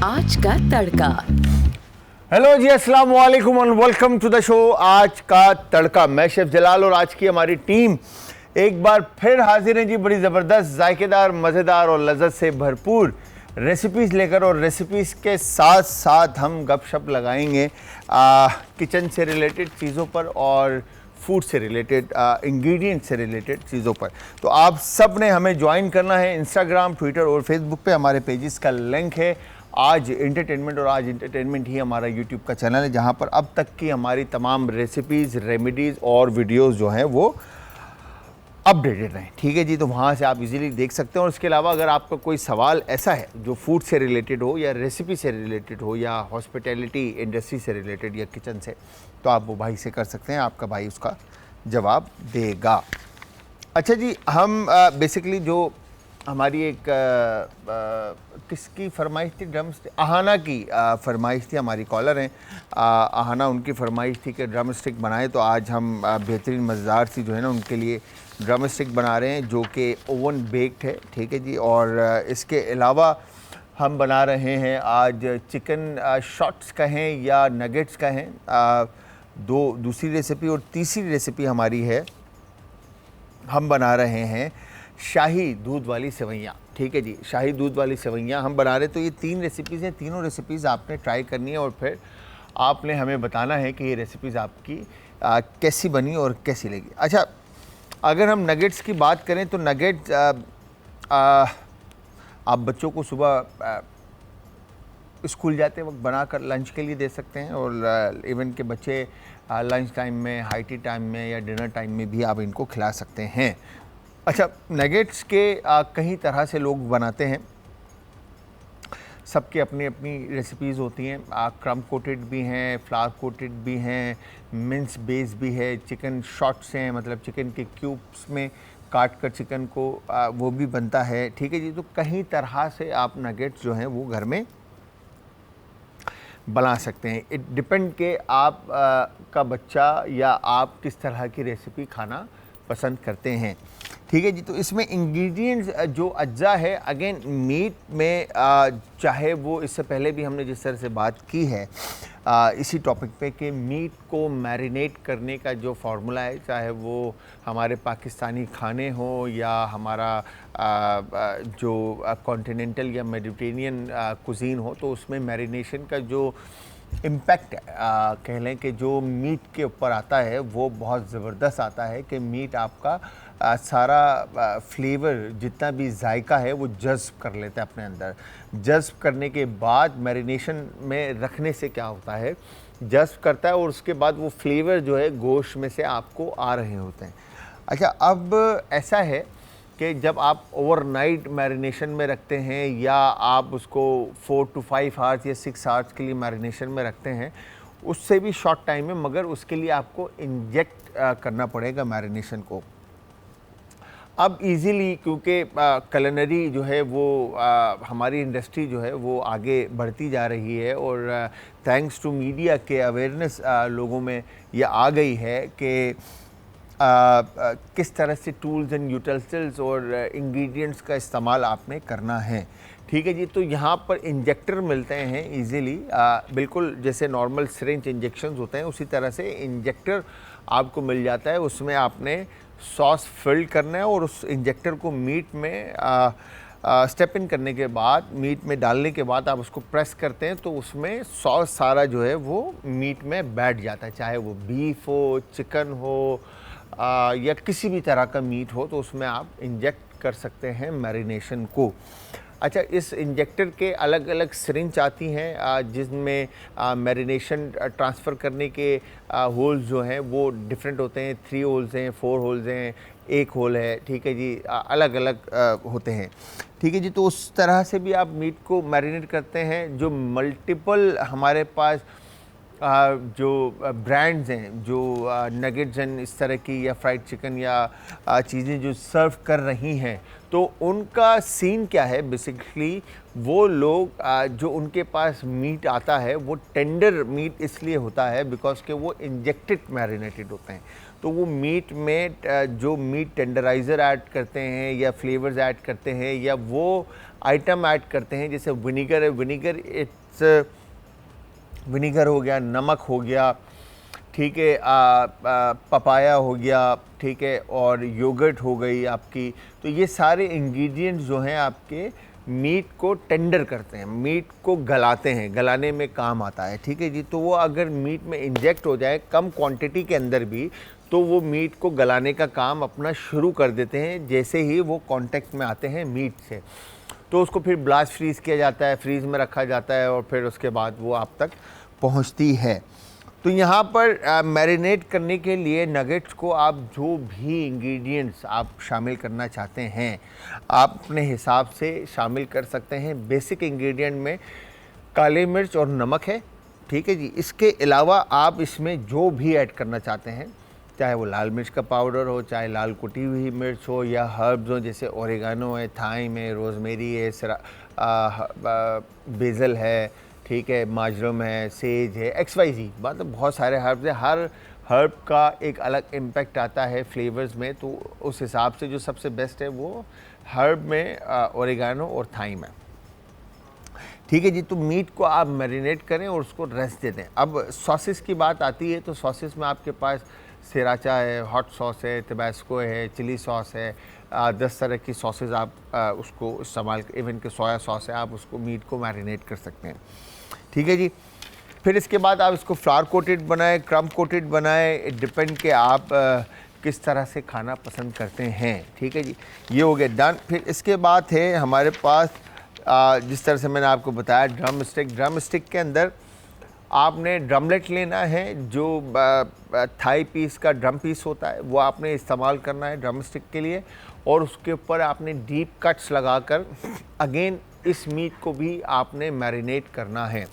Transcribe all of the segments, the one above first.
आज का तड़का। हेलो जी, अस्सलाम वालेकुम and welcome to the show Aaj Ka तड़का। मैं शेफ जलाल और आज की हमारी टीम एक बार फिर हाजिर है जी, बड़ी ज़बरदस्त, जायकेदार, मज़ेदार और लज्जत से भरपूर रेसिपीज़ लेकर। और रेसिपीज़ के साथ साथ हम गपशप लगाएंगे किचन से रिलेटेड चीज़ों पर और फूड से रिलेटेड, इंग्रेडिएंट से रिलेटेड चीज़ों पर। तो आप सब ने हमें ज्वाइन करना है। इंस्टाग्राम, ट्विटर और फेसबुक पे हमारे पेजेस का लिंक है आज एंटरटेनमेंट, और आज एंटरटेनमेंट ही हमारा यूट्यूब का चैनल है जहाँ पर अब तक की हमारी तमाम रेसिपीज़, रेमेडीज़ और वीडियोज़ जो हैं वो अपडेटेड रहें। ठीक है जी, तो वहाँ से आप इजीली देख सकते हैं। और इसके अलावा अगर आपका कोई सवाल ऐसा है जो फूड से रिलेटेड हो या रेसिपी से रिलेटेड हो या हॉस्पिटैलिटी इंडस्ट्री से रिलेटेड या किचन से, तो आप वो भाई से कर सकते हैं, आपका भाई उसका जवाब देगा। अच्छा जी, हम बेसिकली जो हमारी एक किसकी फरमाइश थी, ड्रम स्टिक, अहाना की फरमाइश थी, हमारी कॉलर हैं अहाना, उनकी फरमाइश थी कि ड्रम स्टिक बनाएं। तो आज हम बेहतरीन मज़ेदार सी जो है ना उनके लिए ड्रम स्टिक बना रहे हैं जो कि ओवन बेक्ड है। ठीक है जी, और इसके अलावा हम बना रहे हैं आज चिकन शॉट्स कहें या नगेट्स कहें, दूसरी रेसिपी। और तीसरी रेसिपी हमारी है, हम बना रहे हैं शाही दूध वाली सेवइयाँ। ठीक है जी, शाही दूध वाली सेवइयाँ हम बना रहे हैं। तो ये तीन रेसिपीज़ हैं, तीनों रेसिपीज़ आपने ट्राई करनी है और फिर आपने हमें बताना है कि ये रेसिपीज़ आपकी कैसी बनी और कैसी लगी। अच्छा, अगर हम नगेट्स की बात करें तो नगेट्स आप बच्चों को सुबह स्कूल जाते वक्त बनाकर लंच के लिए दे सकते हैं, और इवन के बच्चे लंच टाइम में, हाई टी टाइम में या डिनर टाइम में भी आप इनको खिला सकते हैं। अच्छा, नगेट्स के कई तरह से लोग बनाते हैं, सबकी अपनी अपनी रेसिपीज़ होती हैं। क्रम कोटेड भी हैं, फ्लावर कोटेड भी हैं, मिंस बेस भी है, चिकन शॉट्स हैं, मतलब चिकन के क्यूब्स में काट कर चिकन को वो भी बनता है। ठीक है जी, तो कई तरह से आप नगेट्स जो हैं वो घर में बना सकते हैं। इट डिपेंड के आप का बच्चा या आप किस तरह की रेसिपी खाना पसंद करते हैं। ठीक है जी, तो इसमें इंग्रेडिएंट्स जो अज्जा है, अगेन मीट में चाहे वो इससे पहले भी हमने जिस तरह से बात की है इसी टॉपिक पे कि मीट को मैरिनेट करने का जो फार्मूला है, चाहे वो हमारे पाकिस्तानी खाने हो या हमारा जो कॉन्टिनेंटल या मेडिटेरेनियन कुजीन हो, तो उसमें मैरिनेशन का जो इम्पैक्ट कह लें कि जो मीट के ऊपर आता है वो बहुत ज़बरदस्त आता है कि मीट आपका सारा फ्लेवर, जितना भी जायका है वो जज़्ब कर लेता है अपने अंदर। जज़्ब करने के बाद मैरिनेशन में रखने से क्या होता है, जज़्ब करता है और उसके बाद वो फ्लेवर जो है गोश्त में से आपको आ रहे होते हैं। अच्छा, अब ऐसा है कि जब आप ओवरनाइट मैरिनेशन में रखते हैं या आप उसको 4 to 5 आवर्स या 6 आवर्स के लिए मैरिनेशन में रखते हैं, उससे भी शॉर्ट टाइम में, मगर उसके लिए आपको इंजेक्ट करना पड़ेगा मैरिनेशन को। अब इजीली, क्योंकि culinary जो है वो हमारी इंडस्ट्री जो है वो आगे बढ़ती जा रही है और थैंक्स टू मीडिया के अवेयरनेस लोगों में ये आ गई है कि किस तरह से टूल्स एंड यूटेंसिल्स और इंग्रेडिएंट्स का इस्तेमाल आपने करना है। ठीक है जी, तो यहाँ पर इंजेक्टर मिलते हैं इजीली, बिल्कुल जैसे नॉर्मल सिरिंज इंजेक्शंस होते हैं उसी तरह से इंजेक्टर आपको मिल जाता है। उसमें आपने सॉस फिल करना है और उस इंजेक्टर को मीट में स्टेप इन करने के बाद, मीट में डालने के बाद आप उसको प्रेस करते हैं तो उसमें सॉस सारा जो है वो मीट में बैठ जाता है, चाहे वो बीफ हो, चिकन हो या किसी भी तरह का मीट हो, तो उसमें आप इंजेक्ट कर सकते हैं मैरिनेशन को। अच्छा, इस इंजेक्टर के अलग अलग सिरिंज आती हैं जिसमें मैरिनेशन ट्रांसफ़र करने के होल्स जो हैं वो डिफरेंट होते हैं। 3 होल्स हैं, 4 होल्स हैं, 1 होल है। ठीक है जी, अलग अलग होते हैं। ठीक है जी, तो उस तरह से भी आप मीट को मैरिनेट करते हैं। जो मल्टीपल हमारे पास जो ब्रांड्स हैं, जो नगेट्स एंड इस तरह की या फ्राइड चिकन या चीज़ें जो सर्व कर रही हैं, तो उनका सीन क्या है, बेसिकली वो लोग जो उनके पास मीट आता है वो टेंडर मीट इसलिए होता है बिकॉज के वो इंजेक्टेड मैरिनेटेड होते हैं। तो वो मीट में जो मीट टेंडराइज़र ऐड करते हैं या फ्लेवर्स ऐड करते हैं या वो आइटम ऐड करते हैं, जैसे विनीगर है, विनीगर हो गया, नमक हो गया, ठीक है, पपाया हो गया, ठीक है, और योगर्ट हो गई आपकी। तो ये सारे इंग्रेडिएंट्स जो हैं आपके मीट को टेंडर करते हैं, मीट को गलाते हैं, गलाने में काम आता है, ठीक है जी। तो वो अगर मीट में इंजेक्ट हो जाए कम क्वांटिटी के अंदर भी, तो वो मीट को गलाने का काम अपना शुरू कर देते हैं जैसे ही वो कांटेक्ट में आते हैं मीट से। तो उसको फिर ब्लास्ट फ्रीज़ किया जाता है, फ्रीज़ में रखा जाता है और फिर उसके बाद वो आप तक पहुंचती है। तो यहाँ पर मैरिनेट करने के लिए नगेट्स को आप जो भी इंग्रेडिएंट्स आप शामिल करना चाहते हैं आप अपने हिसाब से शामिल कर सकते हैं। बेसिक इंग्रेडिएंट में काली मिर्च और नमक है, ठीक है जी। इसके अलावा आप इसमें जो भी ऐड करना चाहते हैं, चाहे वो लाल मिर्च का पाउडर हो, चाहे लाल कुटी हुई मिर्च हो, या हर्ब्स हो जैसे ओरिगानो है, थाइम है, रोज़मेरी है, बेज़ल है, ठीक है, माजरम है, सेज है, XYZ, मतलब बहुत सारे हर्ब्स हैं। हर हर्ब का एक अलग इम्पैक्ट आता है फ्लेवर्स में, तो उस हिसाब से जो सबसे बेस्ट है वो हर्ब में ओरिगानो और थाइम है, ठीक है जी। तो मीट को आप मैरिनेट करें और उसको रेस्ट दे दें। अब सॉसेस की बात आती है, तो सॉसेस में आपके पास सिराचा है, हॉट सॉस है, टबास्को है, चिली सॉस है, 10 तरह की सॉसेस आप उसको इस्तेमाल, इवन के सोया सॉस है, आप उसको मीट को मैरिनेट कर सकते हैं, ठीक है जी। फिर इसके बाद आप इसको फ्लावर कोटेड बनाएं, क्रम्ब कोटेड बनाएं, डिपेंड के आप किस तरह से खाना पसंद करते हैं, ठीक है जी। ये हो गया डन। फिर इसके बाद है हमारे पास जिस तरह से मैंने आपको बताया ड्रम स्टिक के अंदर आपने ड्रमलेट लेना है, जो थाई पीस का ड्रम पीस होता है वो आपने इस्तेमाल करना है ड्रम स्टिक के लिए, और उसके ऊपर आपने डीप कट्स लगाकर अगेन इस मीट को भी आपने मैरिनेट करना है।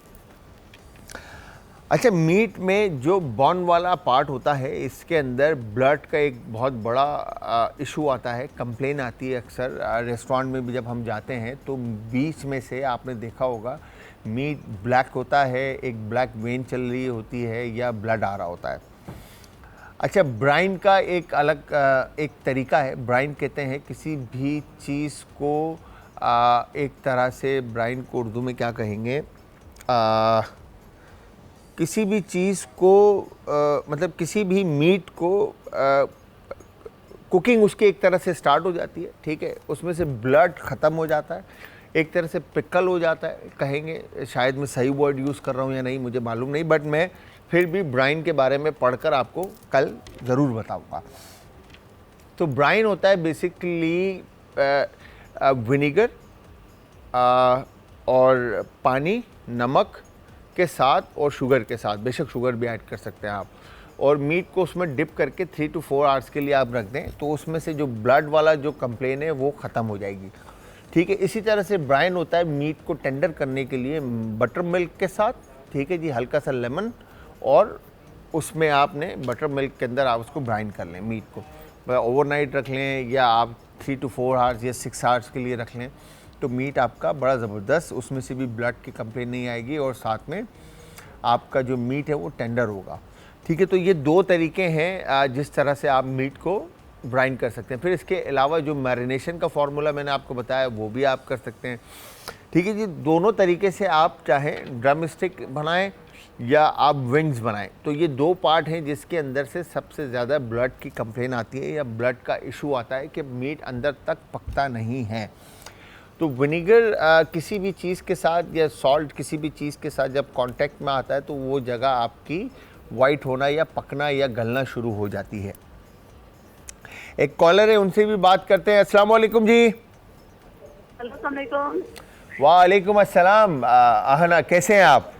अच्छा, मीट में जो बोन वाला पार्ट होता है इसके अंदर ब्लड का एक बहुत बड़ा इशू आता है, कंप्लेन आती है अक्सर रेस्टोरेंट में भी जब हम जाते हैं, तो बीच में से आपने देखा होगा मीट ब्लैक होता है, एक ब्लैक वेन चल रही होती है या ब्लड आ रहा होता है। अच्छा, ब्राइन का एक अलग एक तरीका है, ब्राइन कहते हैं किसी भी चीज़ को एक तरह से, ब्राइन को उर्दू में क्या कहेंगे, किसी भी चीज़ को मतलब किसी भी मीट को कुकिंग उसकी एक तरह से स्टार्ट हो जाती है, ठीक है, उसमें से ब्लड ख़त्म हो जाता है, एक तरह से पिकल हो जाता है कहेंगे, शायद मैं सही वर्ड यूज़ कर रहा हूँ या नहीं मुझे मालूम नहीं, बट मैं फिर भी ब्राइन के बारे में पढ़कर आपको कल ज़रूर बताऊँगा। तो ब्राइन होता है बेसिकली विनीगर और पानी, नमक के साथ और शुगर के साथ, बेशक शुगर भी ऐड कर सकते हैं आप, और मीट को उसमें डिप करके 3 to 4 आवर्स के लिए आप रख दें, तो उसमें से जो ब्लड वाला जो कंप्लेन है वो ख़त्म हो जाएगी, ठीक है। इसी तरह से ब्राइन होता है मीट को टेंडर करने के लिए बटर मिल्क के साथ, ठीक है जी, हल्का सा लेमन, और उसमें आपने बटर मिल्क के अंदर आप उसको ब्राइन कर लें मीट को, ओवरनाइट रख लें या आप 3 to 4 आवर्स या 6 आवर्स के लिए रख लें, तो मीट आपका बड़ा ज़बरदस्त, उसमें से भी ब्लड की कंप्लेन नहीं आएगी और साथ में आपका जो मीट है वो टेंडर होगा, ठीक है। तो ये 2 तरीके हैं जिस तरह से आप मीट को ब्राइन कर सकते हैं। फिर इसके अलावा जो मैरिनेशन का फार्मूला मैंने आपको बताया वो भी आप कर सकते हैं, ठीक है जी। दोनों तरीके से आप चाहें ड्रम स्टिक बनाएं या आप विंग्स बनाएं, तो ये 2 पार्ट हैं जिसके अंदर से सबसे ज़्यादा ब्लड की कंप्लेन आती है या ब्लड का इशू आता है कि मीट अंदर तक पकता नहीं है। तो विनीगर किसी भी चीज़ के साथ या सॉल्ट किसी भी चीज़ के साथ जब कांटेक्ट में आता है तो वो जगह आपकी वाइट होना या पकना या गलना शुरू हो जाती है। एक कॉलर है, उनसे भी बात करते हैं। अस्सलाम वालेकुम जी। वालेकुम अस्सलाम। आहना, कैसे हैं आप?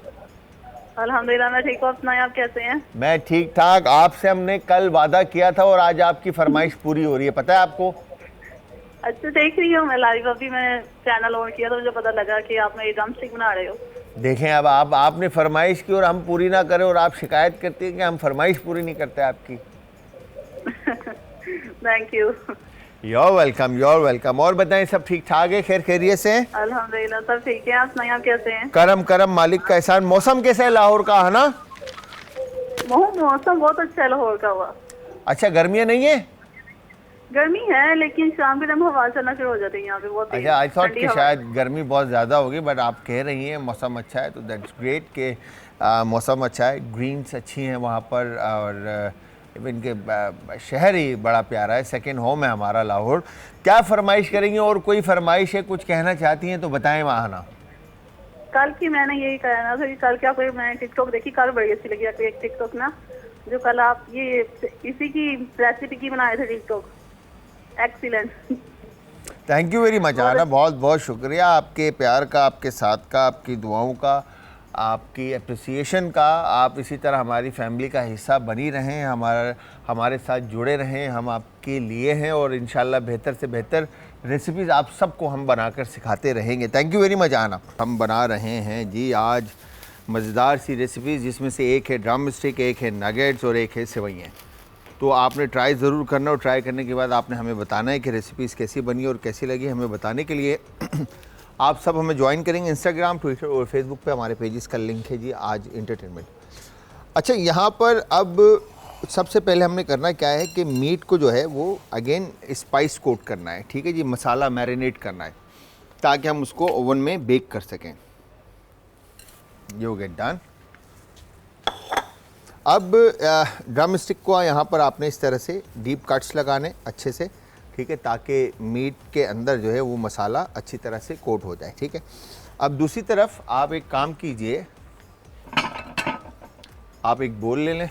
अल्हम्दुलिल्लाह मैं ठीक हूँ, आप सुनाएं, आप कैसे हैं? मैं ठीक ठाक। आपसे हमने कल वादा किया था और आज आपकी फरमाइश पूरी हो रही है, पता है आपको? अच्छा, देख रही हूँ मैं लाइव, अभी मैं चैनल ऑन किया तो मुझे पता लगा कि आप मेरी ड्रम स्टिक बना रहे हो। देखें, अब आपने फरमाइश की और हम पूरी ना करें और आप शिकायत करती हैं कि हम फरमाइश पूरी नहीं करते आपकी। Thank you. Your welcome, your welcome. और बताएं, सब ठीक ठाक है, खैर खैरियत से हैं? अल्हम्दुलिल्लाह सब ठीक है, आप सुनाएं, आप कैसे हैं? करम करम, मालिक का एहसान। मौसम कैसा है लाहौर का, है ना? मौसम बहुत अच्छा है लाहौर का हुआ। अच्छा, गर्मियाँ नहीं है? गर्मी है लेकिन शाम के टाइम हवा चलना शुरू हो जाती है यहाँ पे, बहुत तेज अच्छा, आई थॉट ठंडी कि हवा। शायद गर्मी बहुत ज़्यादा होगी, बट आप कह रही हैं मौसम अच्छा है, तो दैट्स ग्रेट कि मौसम अच्छा है, ग्रीन्स अच्छी हैं वहाँ पर, और इवन के शहर ही बड़ा प्यारा है, सेकंड होम है हमारा लाहौर। क्या फरमाइश करेंगी, और कोई फरमाइश है, कुछ कहना चाहती हैं तो बताएं वहाँ। कल की मैंने यही कहना था कि कल क्या कोई मैंने टिकटॉक देखी, कल बड़ी अच्छी लगी आपको एक टिकटॉक ना, जो कल आप ये इसी की रेसिपी की बनाए थे TikTok, excellent. Thank you very much आना, बहुत बहुत शुक्रिया आपके प्यार का, आपके साथ का, आपकी दुआओं का, आपकी अप्रिसिएशन का। आप इसी तरह हमारी फैमिली का हिस्सा बनी रहें, हमारे साथ जुड़े रहें, हम आपके लिए हैं, और इंशाल्लाह बेहतर से बेहतर रेसिपीज़ आप सबको हम बनाकर सिखाते रहेंगे। थैंक यू वेरी मच आना। हम बना रहे हैं जी आज मज़ेदार सी रेसिपीज़, जिसमें से एक है ड्रम स्टिक, एक है नगेट्स और एक है सेवइयाँ। तो आपने ट्राई ज़रूर करना, और ट्राई करने के बाद आपने हमें बताना है कि रेसिपीज़ कैसी बनी और कैसी लगी। हमें बताने के लिए आप सब हमें ज्वाइन करेंगे इंस्टाग्राम, ट्विटर और फेसबुक पे, हमारे पेजेस का लिंक है जी आज एंटरटेनमेंट। अच्छा, यहाँ पर अब सबसे पहले हमने करना क्या है कि मीट को जो है वो अगेन स्पाइस कोट करना है, ठीक है जी, मसाला मैरिनेट करना है, ताकि हम उसको ओवन में बेक कर सकें। You get done. अब ड्रम स्टिक को यहाँ पर आपने इस तरह से डीप कट्स लगाने अच्छे से, ठीक है, ताकि मीट के अंदर जो है वो मसाला अच्छी तरह से कोट हो जाए, ठीक है। अब दूसरी तरफ आप एक काम कीजिए, आप एक बोल ले लें,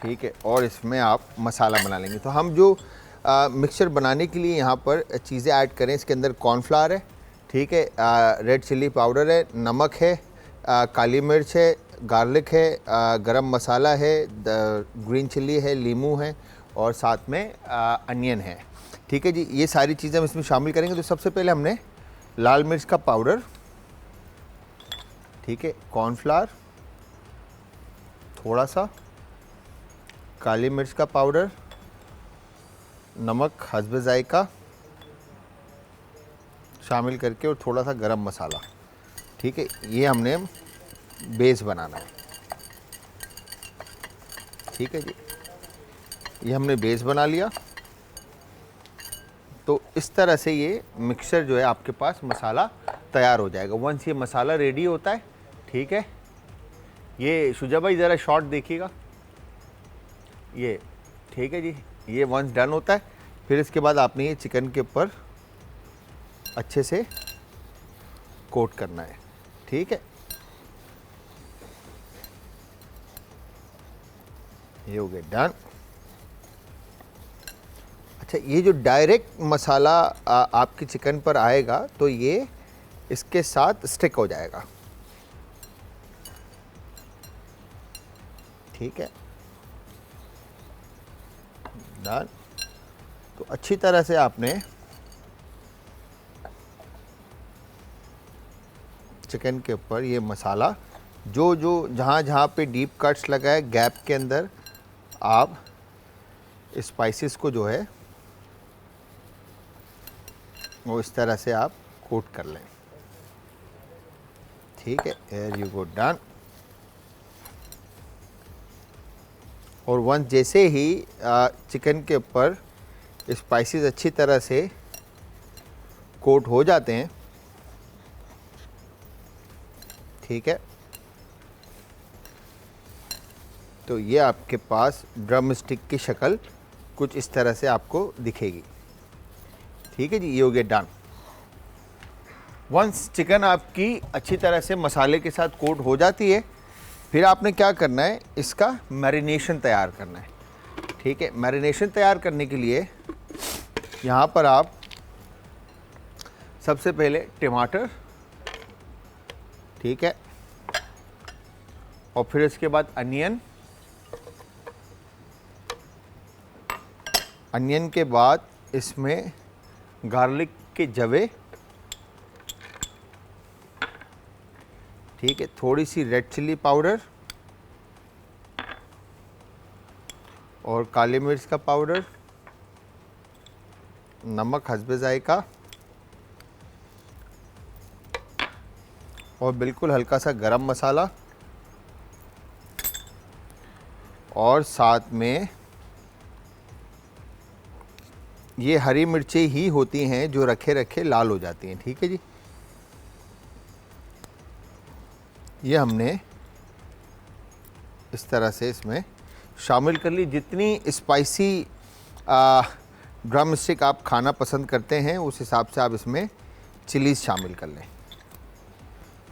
ठीक है, और इसमें आप मसाला बना लेंगे। तो हम जो मिक्सचर बनाने के लिए यहाँ पर चीज़ें ऐड करें, इसके अंदर कॉर्नफ्लावर है, ठीक है, रेड चिल्ली पाउडर है, नमक है, काली मिर्च है, गार्लिक है, गरम मसाला है, ग्रीन चिल्ली है, लीमू है, और साथ में अनियन है, ठीक है जी। ये सारी चीज़ें हम इसमें शामिल करेंगे। तो सबसे पहले हमने लाल मिर्च का पाउडर, ठीक है, कॉर्नफ्लावर, थोड़ा सा काली मिर्च का पाउडर, नमक हस्बे जायका शामिल करके, और थोड़ा सा गरम मसाला, ठीक है, ये हमने बेस बनाना है, ठीक है जी। ये हमने बेस बना लिया। तो इस तरह से ये मिक्सचर जो है आपके पास मसाला तैयार हो जाएगा। वंस ये मसाला रेडी होता है, ठीक है, ये शुजा भाई ज़रा शॉट देखिएगा, ये ठीक है जी। ये वंस डन होता है, फिर इसके बाद आपने ये चिकन के ऊपर अच्छे से कोट करना है, ठीक है। ये हो गया डन। अच्छा, ये जो डायरेक्ट मसाला आपकी चिकन पर आएगा तो ये इसके साथ स्टिक हो जाएगा, ठीक है, डन। तो अच्छी तरह से आपने चिकन के ऊपर ये मसाला जो जहाँ पे डीप कट्स लगा है गैप के अंदर, आप स्पाइसेस को जो है वो इस तरह से आप कोट कर लें, ठीक है। Here you go done. और वंस जैसे ही चिकन के ऊपर स्पाइसेस अच्छी तरह से कोट हो जाते हैं, ठीक है, तो ये आपके पास ड्रम स्टिक की शक्ल कुछ इस तरह से आपको दिखेगी, ठीक है जी। ये हो गया डन। वंस चिकन आपकी अच्छी तरह से मसाले के साथ कोट हो जाती है, फिर आपने क्या करना है, इसका मैरिनेशन तैयार करना है, ठीक है। मैरिनेशन तैयार करने के लिए यहाँ पर आप सबसे पहले टमाटर, ठीक है, और फिर इसके बाद अनियन के बाद इसमें गार्लिक के जवे, ठीक है, थोड़ी सी रेड चिल्ली पाउडर और काली मिर्च का पाउडर, नमक हस्बे जायका, और बिल्कुल हल्का सा गरम मसाला, और साथ में ये हरी मिर्चें ही होती हैं जो रखे रखे लाल हो जाती हैं, ठीक है जी। ये हमने इस तरह से इसमें शामिल कर ली। जितनी स्पाइसी ड्रम स्टिक आप खाना पसंद करते हैं उस हिसाब से आप इसमें चिलीज़ शामिल कर लें,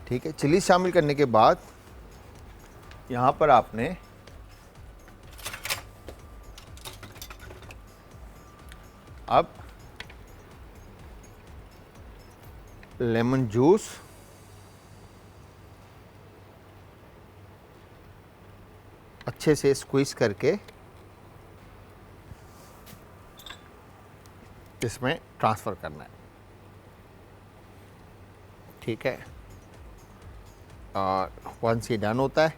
ठीक है। चिलीज़ शामिल करने के बाद यहाँ पर आपने अब लेमन जूस अच्छे से स्क्वीज करके इसमें ट्रांसफ़र करना है, ठीक है। और वंस ये डन होता है,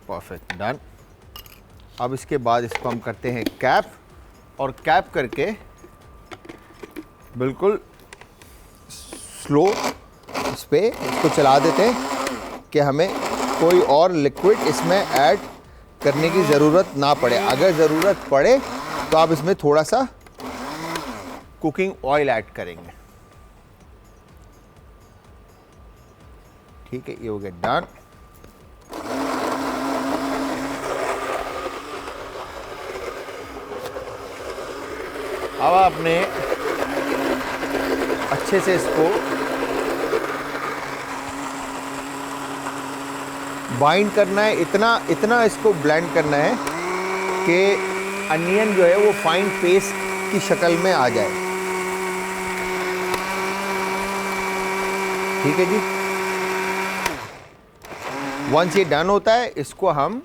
परफेक्ट डन। अब इसके बाद इसको हम करते हैं कैप, और कैप करके बिल्कुल स्लो इस पे इसको चला देते हैं कि हमें कोई और लिक्विड इसमें ऐड करने की ज़रूरत ना पड़े। अगर ज़रूरत पड़े तो आप इसमें थोड़ा सा कुकिंग ऑयल ऐड करेंगे, ठीक है। ये हो गया डन। अब आपने अच्छे से इसको बाइंड करना है, इतना इसको ब्लेंड करना है कि अनियन जो है वो फाइन पेस्ट की शक्ल में आ जाए, ठीक है जी। वंस ये डन होता है इसको हम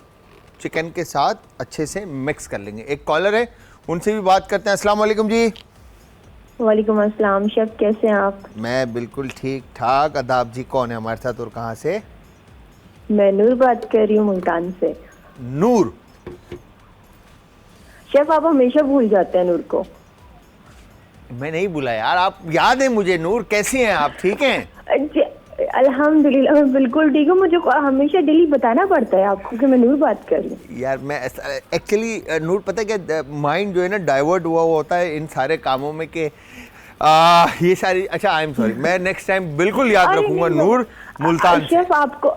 चिकन के साथ अच्छे से मिक्स कर लेंगे। एक कॉलर है, उनसे भी बात करते हैं। अस्सलाम वालेकुम जी। वालेकुम अस्सलाम। शेफ कैसे हैं आप? मैं बिल्कुल ठीक ठाक। अदाब जी कौन है हमारे साथ और कहाँ से? मैं नूर बात कर रही हूँ मुल्तान से। नूर? शेफ आप हमेशा भूल जाते हैं नूर को। मैं नहीं भूला यार, आप याद है मुझे। नूर कैसी हैं आप, ठीक हैं? अल्हम्दुलिल्लाह मैं बिल्कुल ठीक हूँ। मुझे हमेशा डेली बताना पड़ता है आपको कि मैं नूर बात कर रही हूँ। यार मैं एक्चुअली नूर पता है क्या, माइंड जो है ना डाइवर्ट हुआ होता है इन सारे कामों में कि ये सारी। अच्छा आई एम सॉरी, मैं नेक्स्ट टाइम बिल्कुल याद रखूंगा। नूर मुल्तान शेफ आपको,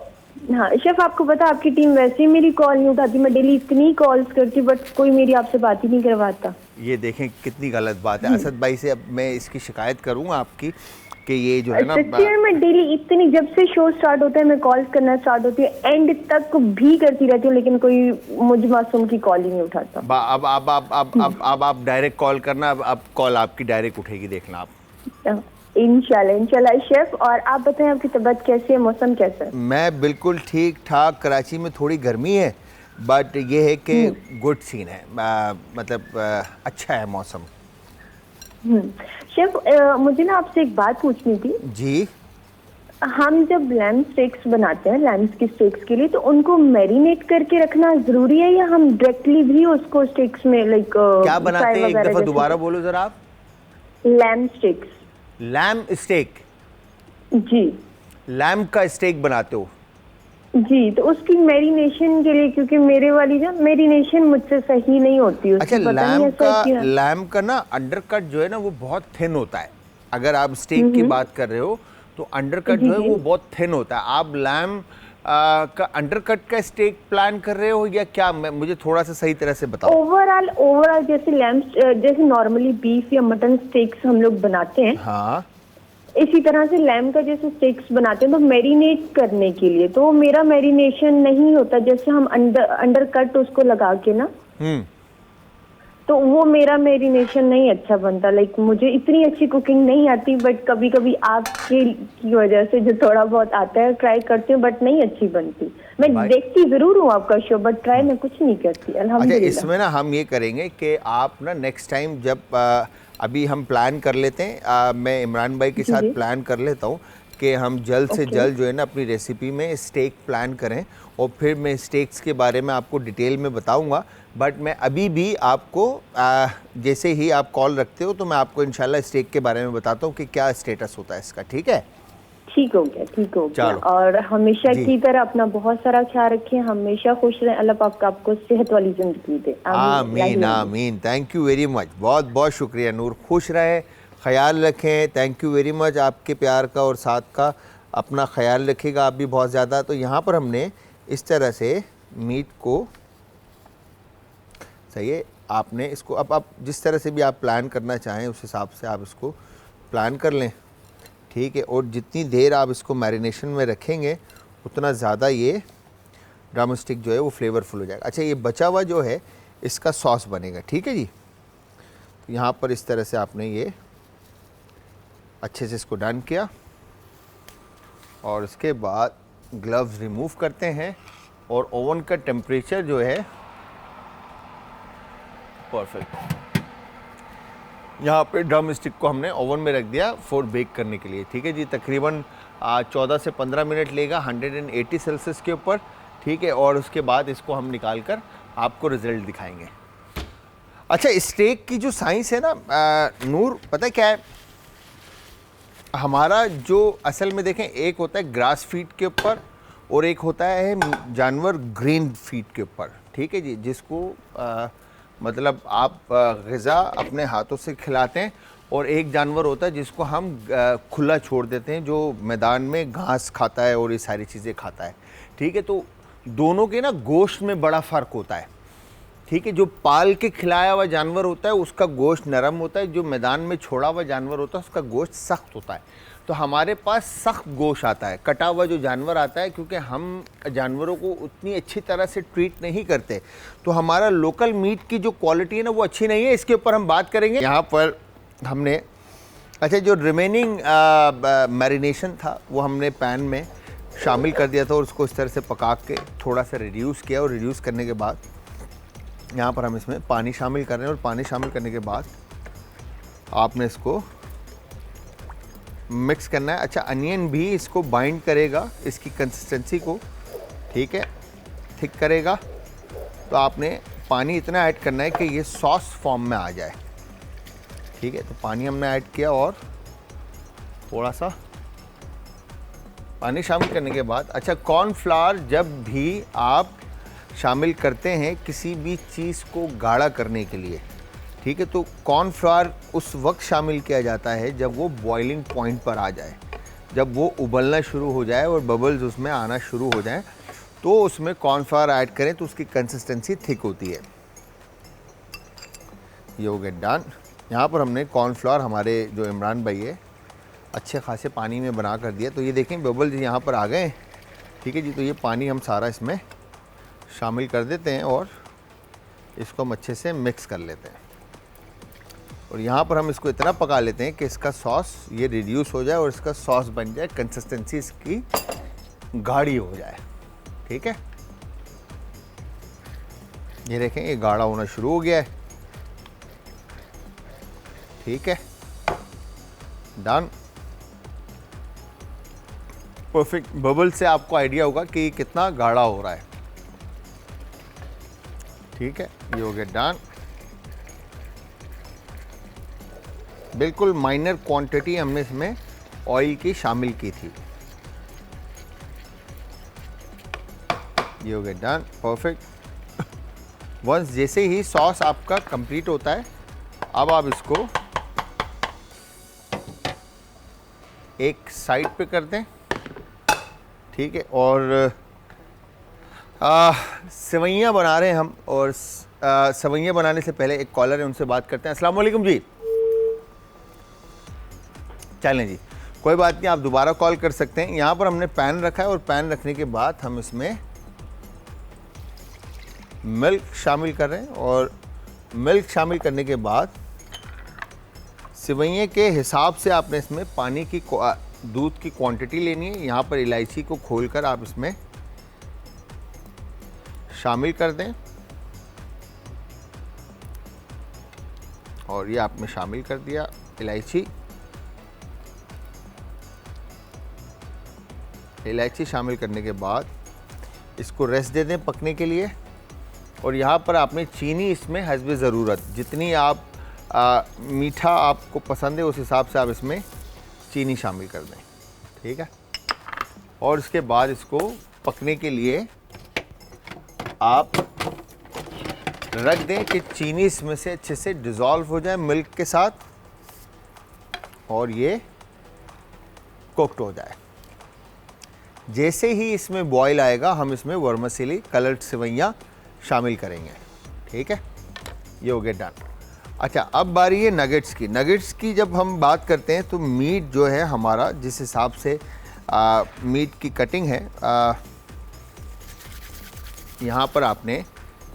हाँ शेफ आपको पता आपकी टीम वैसे ही मेरी कॉल नहीं उठाती। मैं डेली इतनी कॉल्स करती बट कोई मेरी आपसे बात ही नहीं करवाता। ये देखें कितनी गलत बात है। असद भाई से अब मैं इसकी शिकायत करूंगा आपकी कि ये जो है ना, मैं डेली इतनी, जब से शो स्टार्ट होता है मैं कॉल्स करना स्टार्ट होती है, एंड तक भी करती रहती हूँ लेकिन कोई मुझ मासूम की कॉल ही नहीं उठाता। अब आप डायरेक्ट कॉल करना। अब कॉल आपकी डायरेक्ट उठेगी, देखना आप। इंशाल्लाह शेफ। और आप बताएं आपकी तबीयत कैसी है, मौसम कैसा है? मैं बिल्कुल ठीक ठाक। कराची में थोड़ी गर्मी है बट ये है कि गुड सीन है, मतलब अच्छा है मौसम। शेफ मुझे ना आपसे एक बात पूछनी थी जी। हम जब लैम्ब स्टेक्स बनाते हैं, लैम्ब की स्टेक्स के लिए, तो उनको मैरिनेट करके रखना जरूरी है या हम डायरेक्टली भी उसको स्टेक्स में लाइक क्या बनाते हैं? एक दफा दोबारा बोलो जरा आप। Lamb steaks. Lamb steak? जी। लैम्ब का स्टेक बनाते हो? जी। तो उसकी मैरिनेशन के लिए, क्योंकि मेरे वाली जो मैरिनेशन मुझसे सही नहीं होती। अच्छा, लैम्ब का ना अंडरकट जो है ना वो बहुत थिन होता है। अगर आप स्टेक की बात कर रहे हो तो अंडरकट जो है वो बहुत थिन होता है। आप लैम्ब का अंडरकट का स्टेक प्लान कर रहे हो या क्या? मुझे थोड़ा सा सही तरह से बताओ। ओवरऑल जैसे लैम्ब, जैसे नॉर्मली बीफ या मटन स्टेक्स हम लोग बनाते हैं, हाँ इसी तरह से लैम्ब का जैसे स्टेक्स बनाते हैं तो मैरिनेट करने के लिए, तो मेरा मैरिनेशन नहीं होता जैसे हम अंडरकट उसको लगा के ना, तो वो मेरा मैरिनेशन नहीं अच्छा बनता। लाइक मुझे इतनी अच्छी कुकिंग नहीं आती बट कभी कभी आपके की वजह से जो थोड़ा बहुत आता है ट्राई करती हूँ बट नहीं अच्छी बनती। मैं देखती जरूर हूँ आपका शो बट ट्राई मैं कुछ नहीं करती। अल्हम्दुलिल्लाह। अच्छा, इसमें ना हम ये करेंगे कि आप ना नेक्स्ट टाइम जब अभी हम प्लान कर लेते हैं, मैं इमरान भाई के साथ प्लान कर लेता हूँ कि हम जल्द से जल्द जो है ना अपनी रेसिपी में स्टेक प्लान करें और फिर मैं स्टेक्स के बारे में आपको डिटेल में बताऊंगा। बट मैं अभी भी आपको जैसे ही आप कॉल रखते हो तो मैं आपको इंशाल्लाह स्टेक के बारे में बताता हूँ कि क्या स्टेटस होता है इसका, ठीक है? ठीक हो गया, ठीक हो गया। चलो। और हमेशा जी। की तरह अपना बहुत सारा ख्याल रखें, हमेशा खुश रहें, अल्लाह पाक आपको सेहत वाली जिंदगी दे। आमीन आमीन। थैंक यू वेरी मच, बहुत बहुत शुक्रिया नूर। खुश रहे, ख्याल रखें। थैंक यू वेरी मच आपके प्यार का और साथ का। अपना ख्याल रखिएगा आप भी बहुत ज़्यादा। तो यहाँ पर हमने इस तरह से मीट को, सही है, आपने इसको अब आप जिस तरह से भी आप प्लान करना चाहें उस हिसाब से आप इसको प्लान कर लें, ठीक है। और जितनी देर आप इसको मैरिनेशन में रखेंगे उतना ज़्यादा ये ड्रम स्टिक जो है वो फ्लेवरफुल हो जाएगा। अच्छा, ये बचा हुआ जो है इसका सॉस बनेगा, ठीक है जी। तो यहाँ पर इस तरह से आपने ये अच्छे से इसको डन किया और इसके बाद ग्लव्स रिमूव करते हैं और ओवन का टेम्परेचर जो है परफेक्ट। यहाँ पे ड्रम स्टिक को हमने ओवन में रख दिया फॉर बेक करने के लिए, ठीक है जी। तकरीबन 14 से 15 मिनट लेगा 180 सेल्सियस के ऊपर, ठीक है। और उसके बाद इसको हम निकाल कर आपको रिजल्ट दिखाएंगे। अच्छा, स्टेक की जो साइंस है ना नूर, पता है क्या है, हमारा जो असल में देखें, एक होता है ग्रास फीड के ऊपर और एक होता है जानवर ग्रेन फीड के ऊपर, ठीक है जी। जिसको मतलब आप ग़िज़ा अपने हाथों से खिलाते हैं और एक जानवर होता है जिसको हम खुला छोड़ देते हैं, जो मैदान में घास खाता है और ये सारी चीज़ें खाता है, ठीक है। तो दोनों के ना गोश्त में बड़ा फ़र्क होता है, ठीक है। जो पाल के खिलाया हुआ जानवर होता है उसका गोश्त नरम होता है, जो मैदान में छोड़ा हुआ जानवर होता है उसका गोश्त सख्त होता है। तो हमारे पास सख्त गोश्त आता है, कटा हुआ जो जानवर आता है, क्योंकि हम जानवरों को उतनी अच्छी तरह से ट्रीट नहीं करते, तो हमारा लोकल मीट की जो क्वालिटी है ना वो अच्छी नहीं है। इसके ऊपर हम बात करेंगे। यहाँ पर हमने, अच्छा, जो रिमेनिंग मैरिनेशन था वो हमने पैन में शामिल कर दिया था और उसको इस तरह से पका के थोड़ा सा रिड्यूस किया। और रिड्यूस करने के बाद यहाँ पर हम इसमें पानी शामिल कर रहे हैं और पानी शामिल करने के बाद आपने इसको मिक्स करना है। अच्छा, अनियन भी इसको बाइंड करेगा, इसकी कंसिस्टेंसी को, ठीक है, थिक करेगा। तो आपने पानी इतना ऐड करना है कि ये सॉस फॉर्म में आ जाए, ठीक है। तो पानी हमने ऐड किया और थोड़ा सा पानी शामिल करने के बाद, अच्छा, कॉर्नफ्लावर जब भी आप शामिल करते हैं किसी भी चीज़ को गाढ़ा करने के लिए, ठीक है, तो कॉर्नफ्लावर उस वक्त शामिल किया जाता है जब वो बॉइलिंग पॉइंट पर आ जाए, जब वो उबलना शुरू हो जाए और बबल्स उसमें आना शुरू हो जाएं, तो उसमें कॉर्नफ्लावर ऐड करें तो उसकी कंसिस्टेंसी थिक होती है। ये हो गया डन। यहाँ पर हमने कॉर्नफ्लावर, हमारे जो इमरान भाई है, अच्छे खासे पानी में बना कर दिया। तो ये देखें बबल्स यहाँ पर आ गए, ठीक है जी। तो ये पानी हम सारा इसमें शामिल कर देते हैं और इसको हम अच्छे से मिक्स कर लेते हैं। और यहाँ पर हम इसको इतना पका लेते हैं कि इसका सॉस ये रिड्यूस हो जाए और इसका सॉस बन जाए, कंसिस्टेंसी इसकी गाढ़ी हो जाए, ठीक है। ये देखें ये गाढ़ा होना शुरू हो गया है, ठीक है, डन, परफेक्ट। बबल से आपको आइडिया होगा कि ये कितना गाढ़ा हो रहा है, ठीक है। ये हो गया डन। बिल्कुल माइनर क्वांटिटी हमने इसमें ऑयल की शामिल की थी। ये हो गया डन, परफेक्ट। वंस जैसे ही सॉस आपका कंप्लीट होता है, अब आप इसको एक साइड पे कर दें, ठीक है। और सेवइयाँ बना रहे हैं हम, और सेवइयाँ बनाने से पहले एक कॉलर है, उनसे बात करते हैं। अस्सलाम वालेकुम जी। चलें जी, कोई बात नहीं, आप दोबारा कॉल कर सकते हैं। यहाँ पर हमने पैन रखा है और पैन रखने के बाद हम इसमें मिल्क शामिल कर रहे हैं और मिल्क शामिल करने के बाद सेवइयाँ के हिसाब से आपने इसमें पानी की दूध की क्वांटिटी लेनी है। यहाँ पर इलायची को खोलकर आप इसमें शामिल कर दें और ये आपने शामिल कर दिया इलायची शामिल करने के बाद इसको रेस्ट दे दें पकने के लिए। और यहाँ पर आपने चीनी इसमें हस्ब ज़रूरत, जितनी आप मीठा आपको पसंद है उस हिसाब से आप इसमें चीनी शामिल कर दें, ठीक है। और उसके बाद इसको पकने के लिए आप रख दें कि चीनी इसमें से अच्छे से डिज़ोल्व हो जाए मिल्क के साथ और ये कुक्ड हो जाए। जैसे ही इसमें बॉयल आएगा हम इसमें वर्मिसेली कलर्ड सेवइयाँ शामिल करेंगे। ठीक है, ये हो गया डन। अच्छा, अब बारी है नगेट्स की। नगेट्स की जब हम बात करते हैं तो मीट जो है हमारा, जिस हिसाब से मीट की कटिंग है, यहाँ पर आपने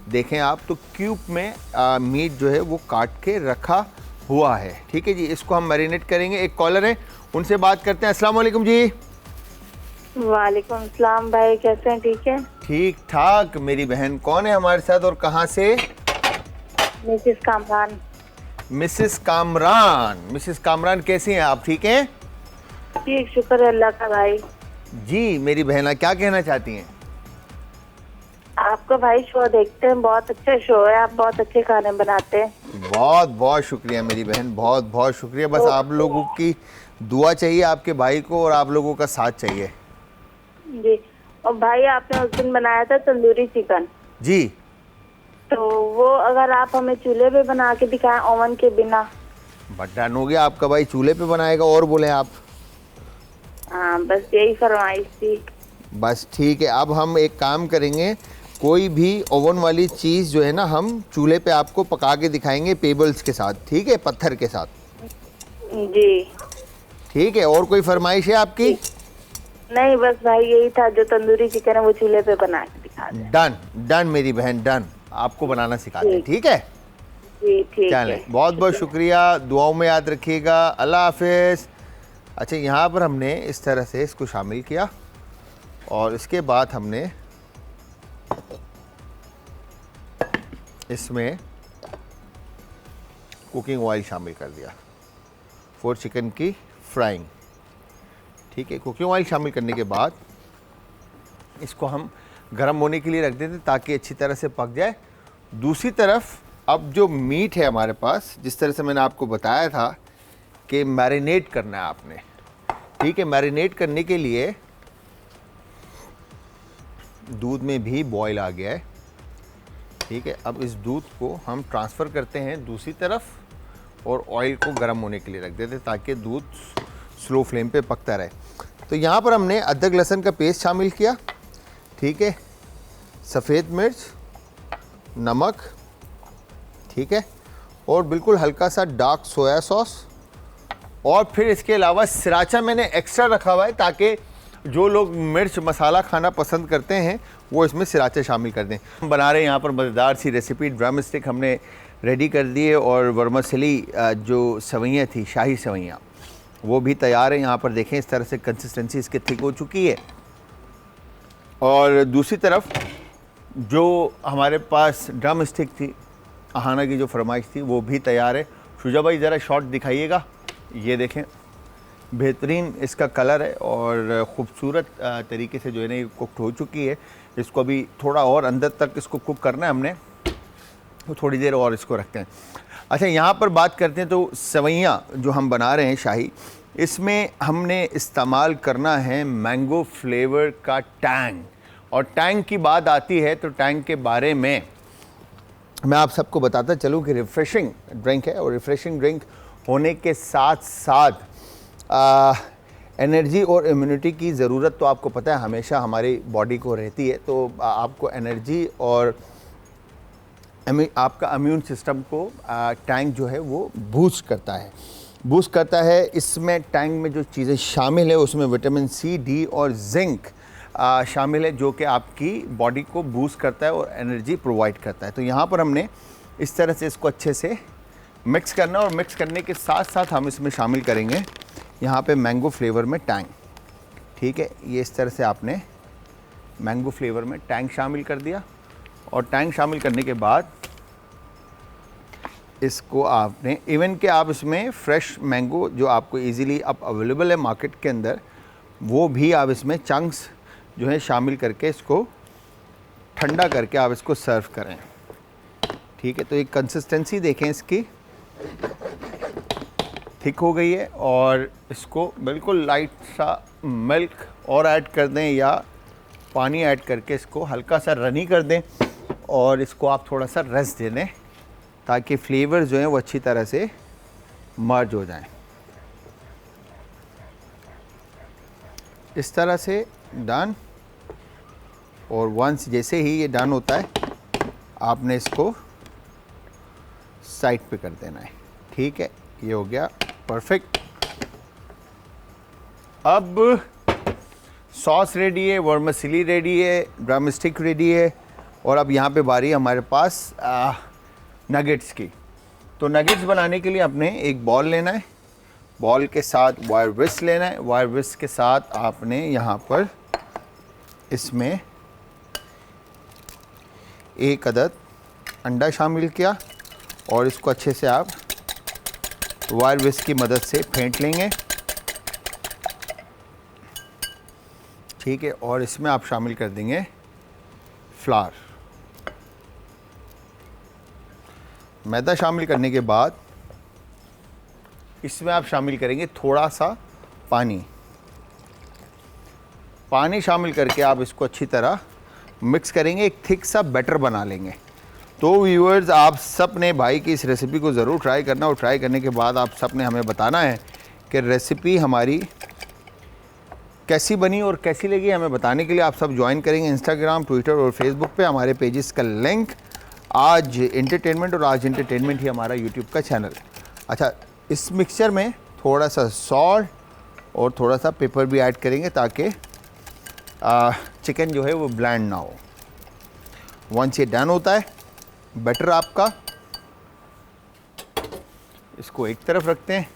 देखें आप तो क्यूब में मीट जो है वो काट के रखा हुआ है। ठीक है जी, इसको हम मैरिनेट करेंगे। एक कॉलर है, उनसे बात करते हैं। अस्सलाम वालेकुम जी। वालेकुम सलाम भाई, कैसे हैं? ठीक है, ठीक ठाक। मेरी बहन कौन है हमारे साथ और कहाँ से? Mrs Kamran. Mrs Kamran. Mrs Kamran कैसी हैं आप? ठीक हैं? ठीक, शुक्र है अल्लाह का भाई। जी मेरी बहना, क्या कहना चाहती हैं? आपका भाई शो देखते हैं, बहुत अच्छा शो है, आप बहुत अच्छे खाने बनाते हैं। बहुत बहुत शुक्रिया मेरी बहन, बहुत बहुत शुक्रिया। बस आप लोगों की दुआ चाहिए आपके भाई को और आप लोगों का साथ चाहिए। जी, और भाई आपने उस दिन बनाया था तंदूरी चिकन जी, तो वो अगर आप हमें चूल्हे पे बना के दिखाएं ओवन के बिना। डन हो गया, आपका भाई चूल्हे पे बनाएगा। और बोले आप? हाँ, बस यही फरमाइश थी। बस ठीक है, अब हम एक काम करेंगे, कोई भी ओवन वाली चीज़ जो है ना हम चूल्हे पे आपको पका के दिखाएंगे पेबल्स के साथ। ठीक है, पत्थर के साथ। जी ठीक है, और कोई फरमाइश है आपकी? नहीं, बस भाई यही था, जो तंदूरी चिकन है वो चूल्हे पे बना के दिखा दें। डन डन मेरी बहन, डन। आपको बनाना सिखाते हैं। ठीक है जी, ठीक चलें, है, बहुत बहुत शुक्रिया, दुआओं में याद रखिएगा। अल्लाह हाफिज़। अच्छा, यहाँ पर हमने इस तरह से इसको शामिल किया और इसके बाद हमने इसमें कुकिंग ऑयल शामिल कर दिया फॉर चिकन की फ्राइंग। ठीक है, कुकिंग ऑयल शामिल करने के बाद इसको हम गर्म होने के लिए रख देते ताकि अच्छी तरह से पक जाए। दूसरी तरफ अब जो मीट है हमारे पास, जिस तरह से मैंने आपको बताया था कि मैरिनेट करना है आपने। ठीक है, मैरिनेट करने के लिए दूध में भी बॉयल आ गया है। ठीक है, अब इस दूध को हम ट्रांसफ़र करते हैं दूसरी तरफ और ऑयल को गर्म होने के लिए रख देते ताकि दूध स्लो फ्लेम पे पकता रहे। तो यहाँ पर हमने अदरक लहसुन का पेस्ट शामिल किया। ठीक है, सफ़ेद मिर्च, नमक, ठीक है, और बिल्कुल हल्का सा डार्क सोया सॉस, और फिर इसके अलावा सराचा मैंने एक्स्ट्रा रखा हुआ है ताकि जो लोग मिर्च मसाला खाना पसंद करते हैं वो इसमें सराचा शामिल कर दें। हम बना रहे हैं यहाँ पर मज़ेदार सी रेसिपी। ड्रम स्टिक हमने रेडी कर दिए और वर्मिसेली जो सेवइयाँ थी, शाही सेवइयाँ, वो भी तैयार है। यहाँ पर देखें इस तरह से कंसिस्टेंसी इसकी थिक हो चुकी है। और दूसरी तरफ जो हमारे पास ड्रम स्टिक थी, अहाना की जो फरमाइश थी, वो भी तैयार है। शुजा भाई ज़रा शॉट दिखाइएगा। ये देखें, बेहतरीन इसका कलर है और ख़ूबसूरत तरीके से जो है ना ये कुक हो चुकी है। इसको अभी थोड़ा और अंदर तक इसको कुक करना है हमने, तो थोड़ी देर और इसको रखते हैं। अच्छा, यहाँ पर बात करते हैं तो सेवइयाँ जो हम बना रहे हैं शाही, इसमें हमने इस्तेमाल करना है मैंगो फ्लेवर का टैंग। और टैंग की बात आती है तो टैंग के बारे में मैं आप सबको बताता चलूँ कि रिफ़्रेशिंग ड्रिंक है और रिफ़्रेशिंग ड्रिंक होने के साथ साथ एनर्जी और इम्यूनिटी की ज़रूरत तो आपको पता है हमेशा हमारी बॉडी को रहती है। तो आपको एनर्जी और आपका इम्यून सिस्टम को टैंग जो है वो बूस्ट करता है। इसमें टैंग में जो चीज़ें शामिल है उसमें विटामिन सी, डी और जिंक शामिल है, जो कि आपकी बॉडी को बूस्ट करता है और एनर्जी प्रोवाइड करता है। तो यहाँ पर हमने इस तरह से इसको अच्छे से मिक्स करना, और मिक्स करने के साथ साथ हम इसमें शामिल करेंगे यहाँ पे मैंगो फ्लेवर में टैंग। ठीक है, ये इस तरह से आपने मैंगो फ्लेवर में टैंग शामिल कर दिया। और टैंग शामिल करने के बाद इसको आपने इवन कि आप इसमें फ्रेश मैंगो जो आपको इजीली अब अवेलेबल है मार्केट के अंदर, वो भी आप इसमें चंक्स जो है शामिल करके इसको ठंडा करके आप इसको सर्व करें। ठीक है, तो एक कंसिस्टेंसी देखें इसकी थिक हो गई है और इसको बिल्कुल लाइट सा मिल्क और ऐड कर दें या पानी ऐड करके इसको हल्का सा रनी कर दें और इसको आप थोड़ा सा रेस्ट दे दें ताकि फ्लेवर जो हैं वो अच्छी तरह से मर्ज हो जाएं। इस तरह से डन। और वंस जैसे ही ये डन होता है आपने इसको साइड पे कर देना है। ठीक है, ये हो गया परफेक्ट। अब सॉस रेडी है, वर्मिसेली रेडी है, ड्रम स्टिक रेडी है और अब यहाँ पे बारी हमारे पास नगेट्स की। तो नगेट्स बनाने के लिए आपने एक बॉल लेना है, बॉल के साथ वायर विस्क लेना है, वायर विस्क के साथ आपने यहाँ पर इसमें एक अदद अंडा शामिल किया और इसको अच्छे से आप वायर विस्क की मदद से फेंट लेंगे। ठीक है, और इसमें आप शामिल कर देंगे फ्लावर। मैदा शामिल करने के बाद इसमें आप शामिल करेंगे थोड़ा सा पानी। पानी शामिल करके आप इसको अच्छी तरह मिक्स करेंगे, एक थिक सा बैटर बना लेंगे। तो व्यूअर्स, आप सब ने भाई की इस रेसिपी को ज़रूर ट्राई करना और ट्राई करने के बाद आप सब ने हमें बताना है कि रेसिपी हमारी कैसी बनी और कैसी लगी। हमें बताने के लिए आप सब ज्वाइन करेंगे इंस्टाग्राम, ट्विटर और फेसबुक पे। हमारे पेजेस का लिंक आज एंटरटेनमेंट और आज एंटरटेनमेंट ही हमारा यूट्यूब का चैनल। अच्छा, इस मिक्सचर में थोड़ा सा सॉल्ट और थोड़ा सा पेपर भी ऐड करेंगे ताकि चिकन जो है वो ब्लैंड ना हो। वंस ये डन होता है बैटर आपका, इसको एक तरफ रखते हैं।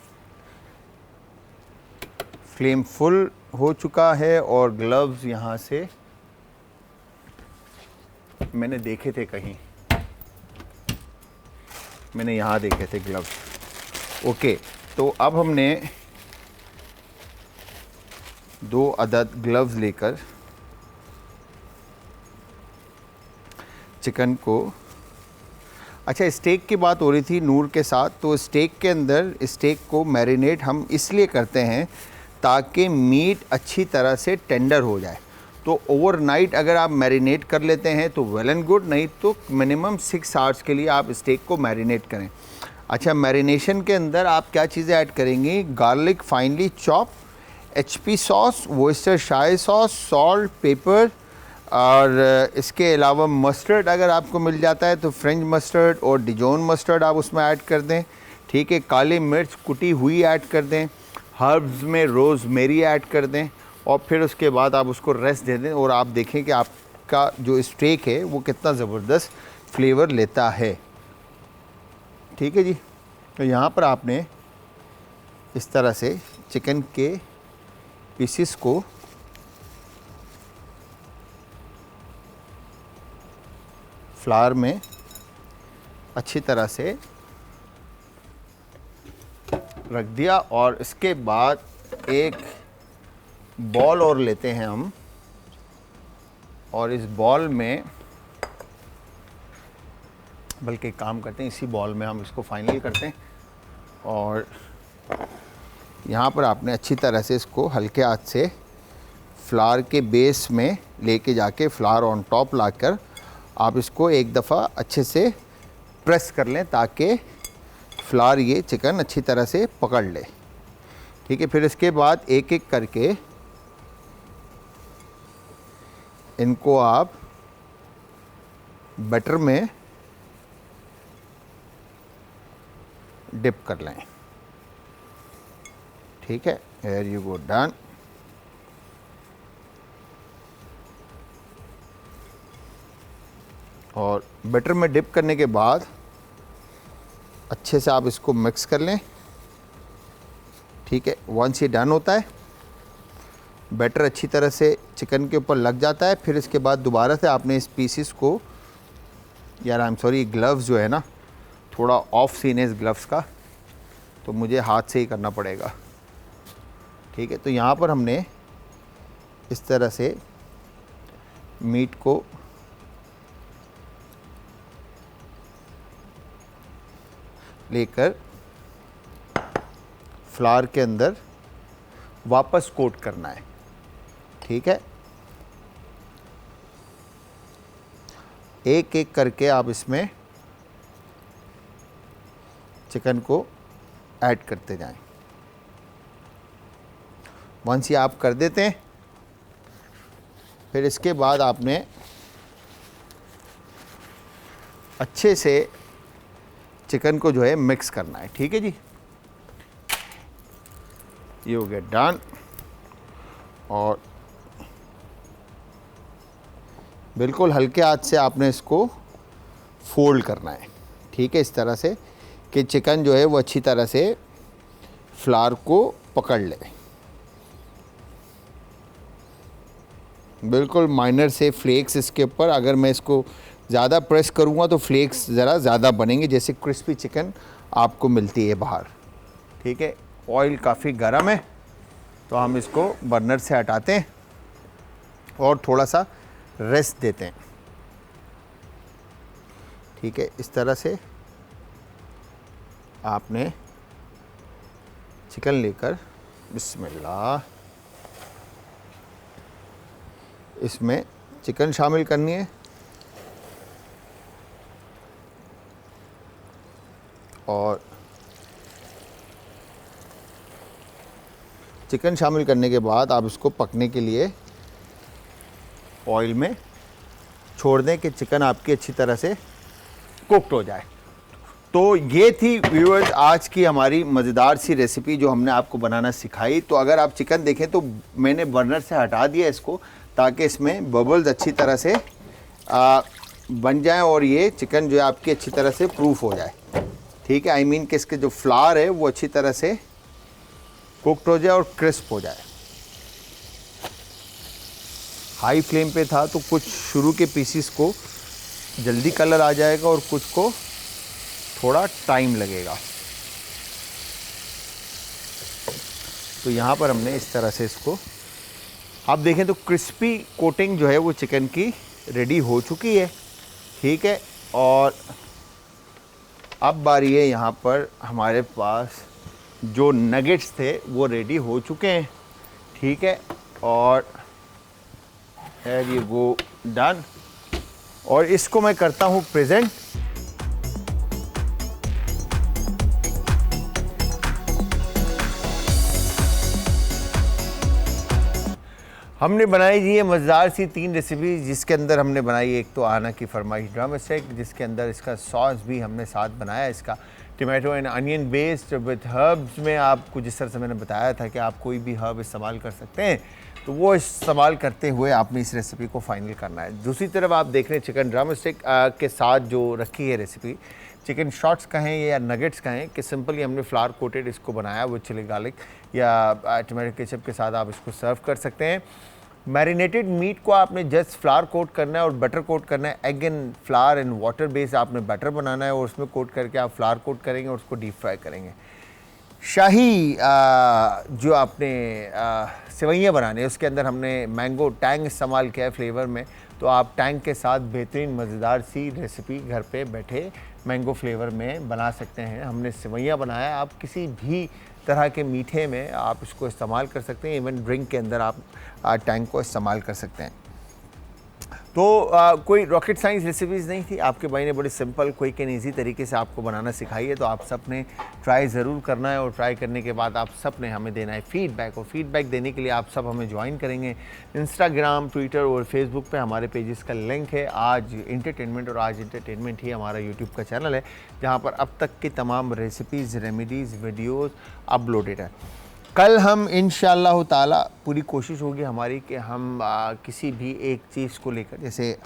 फ्लेम फुल हो चुका है और ग्लव्स यहाँ से मैंने देखे थे कहीं, मैंने यहाँ देखे थे ग्लव्स। ओके, तो अब हमने 2 अदद ग्लव्स लेकर चिकन को, अच्छा स्टेक की बात हो रही थी नूर के साथ, तो स्टेक के अंदर स्टेक को मैरिनेट हम इसलिए करते हैं ताकि मीट अच्छी तरह से टेंडर हो जाए। तो ओवरनाइट अगर आप मैरिनेट कर लेते हैं तो वेल एंड गुड, नहीं तो मिनिमम 6 आवर्स के लिए आप स्टेक को मैरिनेट करें। अच्छा, मैरिनेशन के अंदर आप क्या चीज़ें ऐड करेंगी? Garlic finally chop, HP sauce, Worcestershire sauce, salt, paper और इसके अलावा मस्टर्ड अगर आपको मिल जाता है तो फ्रेंच मस्टर्ड और डिजोन मस्टर्ड आप उसमें ऐड कर दें। ठीक है, काली मिर्च कुटी हुई ऐड कर दें, हर्ब्स में रोज़मेरी ऐड कर दें और फिर उसके बाद आप उसको रेस्ट दे दें और आप देखें कि आपका जो स्टेक है वो कितना ज़बरदस्त फ्लेवर लेता है। ठीक है जी, तो यहाँ पर आपने इस तरह से चिकन के पीसेस को फ्लावर में अच्छी तरह से रख दिया और इसके बाद एक बॉल और लेते हैं हम और इस बॉल में, बल्कि काम करते हैं इसी बॉल में हम इसको फाइनल करते हैं और यहाँ पर आपने अच्छी तरह से इसको हल्के हाथ से फ्लावर के बेस में लेके जाके फ्लावर ऑन टॉप लाकर आप इसको एक दफ़ा अच्छे से प्रेस कर लें ताकि फ्लावर ये चिकन अच्छी तरह से पकड़ ले। ठीक है, फिर इसके बाद एक एक करके इनको आप बैटर में डिप कर लें। ठीक है, here you go, done। और बैटर में डिप करने के बाद अच्छे से आप इसको मिक्स कर लें। ठीक है, वंस ये डन होता है, बैटर अच्छी तरह से चिकन के ऊपर लग जाता है, फिर इसके बाद दोबारा से आपने इस पीसेस को, यार आई एम सॉरी, ग्लव्स जो है ना थोड़ा ऑफ सीन है इस ग्लव्स का, तो मुझे हाथ से ही करना पड़ेगा। ठीक है, तो यहाँ पर हमने इस तरह से मीट को लेकर फ्लावर के अंदर वापस कोट करना है। ठीक है, एक एक करके आप इसमें चिकन को ऐड करते जाएं। वंस ये आप कर देते हैं, फिर इसके बाद आपने अच्छे से चिकन को जो है मिक्स करना है। ठीक है जी, ये हो गया डन। और बिल्कुल हल्के हाथ से आपने इसको फोल्ड करना है। ठीक है, इस तरह से कि चिकन जो है वो अच्छी तरह से फ्लावर को पकड़ ले। बिल्कुल माइनर से फ्लेक्स इसके ऊपर, अगर मैं इसको ज़्यादा प्रेस करूँगा तो फ्लेक्स ज़रा ज़्यादा बनेंगे, जैसे क्रिस्पी चिकन आपको मिलती है बाहर। ठीक है, ऑयल काफ़ी गर्म है तो हम इसको बर्नर से हटाते हैं और थोड़ा सा रेस्ट देते हैं। ठीक है, इस तरह से आपने चिकन लेकर बिस्मिल्लाह इसमें चिकन शामिल करनी है और चिकन शामिल करने के बाद आप इसको पकने के लिए ऑयल में छोड़ दें कि चिकन आपकी अच्छी तरह से कुक्ड हो जाए। तो ये थी व्यूअर्स आज की हमारी मज़ेदार सी रेसिपी जो हमने आपको बनाना सिखाई। तो अगर आप चिकन देखें तो मैंने बर्नर से हटा दिया इसको, ताकि इसमें बबल्स अच्छी तरह से बन जाएं और ये चिकन जो है आपकी अच्छी तरह से प्रूफ हो जाए। ठीक है, आई मीन कि इसके जो फ्लावर है वो अच्छी तरह से कुक्ड हो जाए और क्रिस्प हो जाए। हाई फ्लेम पे था तो कुछ शुरू के पीसीस को जल्दी कलर आ जाएगा और कुछ को थोड़ा टाइम लगेगा। तो यहाँ पर हमने इस तरह से इसको, आप देखें तो क्रिस्पी कोटिंग जो है वो चिकन की रेडी हो चुकी है। ठीक है, और अब बारी है यहाँ पर हमारे पास जो नगेट्स थे वो रेडी हो चुके हैं। ठीक है, और ये वो डन, और इसको मैं करता हूँ प्रेजेंट। हमने बनाई जी ये मज़ेदार सी 3 रेसिपी, जिसके अंदर हमने बनाई एक तो आना की फरमाइश ड्रम स्टेक, जिसके अंदर इसका सॉस भी हमने साथ बनाया, इसका tomato and onion based with herbs में। आपको जिस तरह से मैंने बताया था कि आप कोई भी हर्ब इस्तेमाल कर सकते हैं, तो वो इस्तेमाल करते हुए आपने इस रेसिपी को फाइनल करना है। दूसरी तरफ आप देख रहे हैं चिकन ड्रम स्टिक के साथ जो रखी है रेसिपी, चिकन शॉट्स कहें या नगेट्स कहें, कि सिंपली हमने फ्लावर कोटेड इसको बनाया वो चिली गार्लिक या टमाटो केचप के साथ आप इसको सर्व कर सकते हैं। मैरिनेटेड मीट को आपने जस्ट फ्लावर कोट करना है और बटर कोट करना है। Egg and flower and water base आपने बटर बनाना है और उसमें कोट करके आप फ्लावर कोट करेंगे और उसको डीप फ्राई करेंगे। शाही जो आपने सेवइयाँ बनाने हैं उसके अंदर हमने मैंगो टैंग इस्तेमाल किया है फ्लेवर में, तो आप टैंग के साथ बेहतरीन मज़ेदार सी रेसिपी घर पे बैठे मैंगो फ्लेवर में बना सकते हैं। हमने सेवइयाँ बनाया, आप किसी भी तरह के मीठे में आप इसको इस्तेमाल कर सकते हैं, इवन ड्रिंक के अंदर आप टैंग को इस्तेमाल कर सकते हैं। तो कोई रॉकेट साइंस रेसिपीज़ नहीं थी, आपके भाई ने बड़े सिंपल क्विक एंड ईजी तरीके से आपको बनाना सिखाई है। तो आप सब ने ट्राई ज़रूर करना है और ट्राई करने के बाद आप सब ने हमें देना है फीडबैक, और फीडबैक देने के लिए आप सब हमें ज्वाइन करेंगे इंस्टाग्राम, ट्विटर और फेसबुक पे हमारे पेजेस का लिंक है आज इंटरटेनमेंट, और आज इंटरटेनमेंट ही हमारा यूट्यूब का चैनल है जहाँ पर अब तक की तमाम रेसिपीज़, रेमेडीज़, वीडियोज़ अपलोडेड है। कल हम इंशाअल्लाह ताला पूरी कोशिश होगी हमारी कि हम किसी भी एक चीज़ को लेकर, जैसे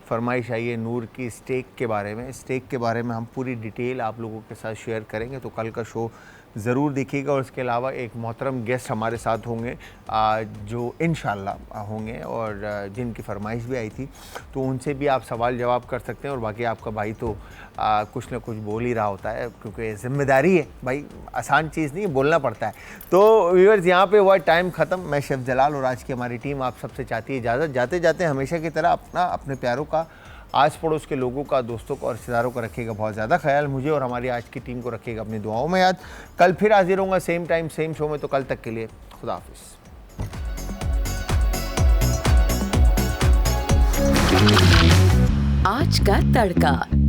फरमाइश आई है नूर की स्टेक के बारे में, स्टेक के बारे में हम पूरी डिटेल आप लोगों के साथ शेयर करेंगे, तो कल का शो ज़रूर देखिएगा। और इसके अलावा एक मोहतरम गेस्ट हमारे साथ होंगे जो इंशाअल्लाह होंगे और जिनकी फरमाइश भी आई थी, तो उनसे भी आप सवाल जवाब कर सकते हैं। और बाकी आपका भाई तो कुछ ना कुछ बोल ही रहा होता है, क्योंकि ज़िम्मेदारी है भाई, आसान चीज़ नहीं, बोलना पड़ता है। तो व्यूअर्स यहाँ पे हुआ टाइम ख़त्म। मैं शेफ जलाल और आज की हमारी टीम आप सबसे चाहती है इजाज़त। जाते जाते हमेशा की तरह अपने प्यारों का, आस पड़ोस के लोगों का, दोस्तों का और रिश्तेदारों का रखिएगा बहुत ज़्यादा ख्याल। मुझे और हमारी आज की टीम को रखिएगा अपनी दुआओं में याद। कल फिर हाजिर होऊंगा सेम टाइम सेम शो में, तो कल तक के लिए खुदा हाफिज़। आज का तड़का।